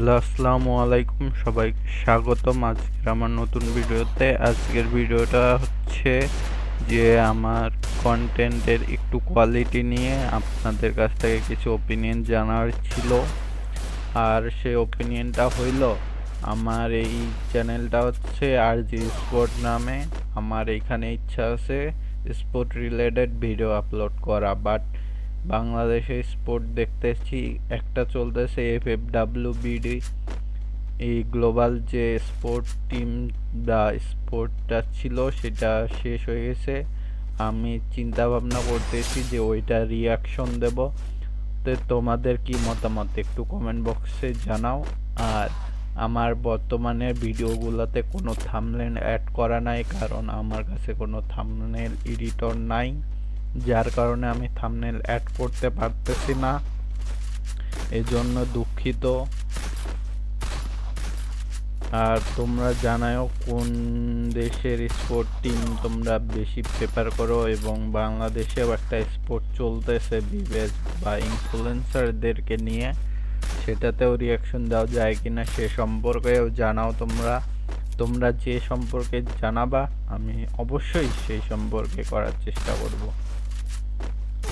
Hello, আসসালামু আলাইকুম, সবাইকে স্বাগতম আজকের আমার নতুন ভিডিওতে। আজকের ভিডিওটা হচ্ছে যে আমার কন্টেন্টের একটু কোয়ালিটি নিয়ে আপনাদের কাছ থেকে কিছু ওপিনিয়ন জানার ছিল। আর সেই ওপিনিয়নটা হইল, আমার এই চ্যানেলটা হচ্ছে RG স্পোর্ট নামে। আমার এইখানে ইচ্ছা আছে স্পোর্ট রিলেটেড ভিডিও আপলোড করা, বাট বাংলাদেশে স্পোর্ট দেখতেছি একটা চলতেছে FFWBD, এই গ্লোবাল যে স্পোর্ট টিম বা স্পোর্টটা ছিল সেটা শেষ হয়ে গেছে। আমি চিন্তা ভাবনা করতেছি যে ওইটা রিয়াকশন দেব। তো তোমাদের কি মতামত একটু কমেন্ট বক্সে জানাও। আর আমার বর্তমানে ভিডিওগুলোতে কোনো থাম্বনেল অ্যাড করা নাই, কারণ আমার কাছে কোনো থাম্বনেল এডিটর নাই, যার কারণে আমি থাম্বনেল অ্যাড করতে পারতেছি না, এজন্য দুঃখিত। আর তোমরা জানাও কোন দেশের স্পোর্ট টিম তোমরা বেশি প্রেফার করো, এবং বাংলাদেশেও একটা স্পোর্ট চলতেছে বিবেজ বা ইনফ্লুয়েন্সারদেরকে নিয়ে, সেটাতেও রিয়াকশন দেওয়া যায় কিনা সে সম্পর্কেও জানাও। তোমরা যে সম্পর্কে জানাবা আমি অবশ্যই সেই সম্পর্কে করার চেষ্টা করব।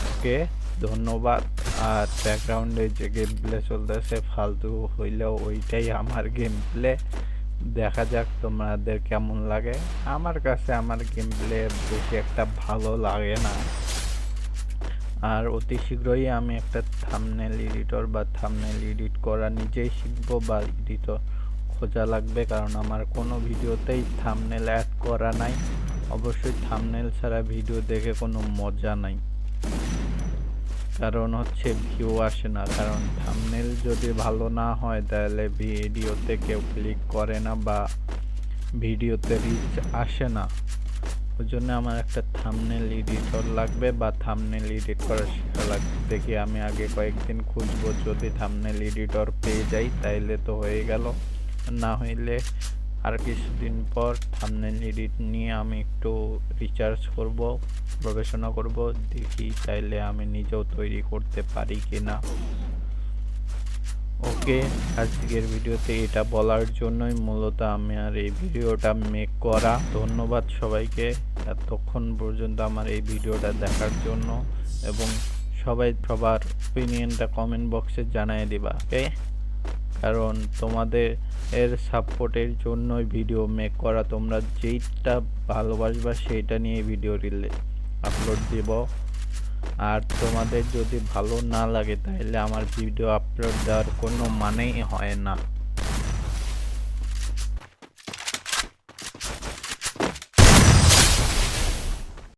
ওকে, ধন্যবাদ। আর ব্যাকগ্রাউন্ডে যে গেম প্লে চলতেছে ফালতু হইলেও ওইটাই আমার গেম প্লে, দেখা যাক তোমাদের কেমন লাগে। আমার কাছে আমার গেম প্লে বেশি একটা ভালো লাগে না। আর অতি শীঘ্রই আমি একটা থাম্বনেল এডিটর বা থাম্বনেল এডিট করা নিজেই শিখবো, বা এডিটর খোঁজা লাগবে, কারণ আমার কোনো ভিডিওতেই থাম্বনেল অ্যাড করা নাই। অবশ্যই থাম্বনেল ছাড়া ভিডিও দেখে কোনো মজা নাই, কারণ হচ্ছে ভিউ আসে না। কারণ থাম্বনেল যদি ভালো না হয় তাহলে ভিডিওতে কেউ ক্লিক করে না বা ভিডিওতে রিচ আসে না। ওই জন্য আমার একটা থাম্বনেল এডিটর লাগবে বা থাম্বনেল এডিট করা শেখা লাগবে। দেখি আমি আগে কয়েকদিন খুঁজবো, যদি থাম্বনেল এডিটর পেয়ে যাই তাইলে তো হয়ে গেল, না হইলে আর কিছুদিন পর থাম্বনেল এডিট নিয়ে আমি একটু রিসার্চ করব, গবেষণা করব, দেখি তাইলে আমি নিজেও তৈরি করতে পারি কিনা। ওকে, আজকের ভিডিওতে এটা বলার জন্যই মূলত আমি আর এই ভিডিওটা মেক করা। ধন্যবাদ সবাইকে এতক্ষণ পর্যন্ত আমার এই ভিডিওটা দেখার জন্য, এবং সবাই সবার ওপিনিয়নটা কমেন্ট বক্সে জানিয়ে দিবা। ওকে, কারণ তোমাদের সাপোর্টের জন্যই ভিডিও মেক করা। তোমরা যেইটা ভালোবাসবা সেইটা নিয়ে ভিডিও আপলোড দিব। আর তোমাদের যদি ভালো না লাগে তাহলে আমার ভিডিও আপলোড দেওয়ার কোনো মানেই হয় না।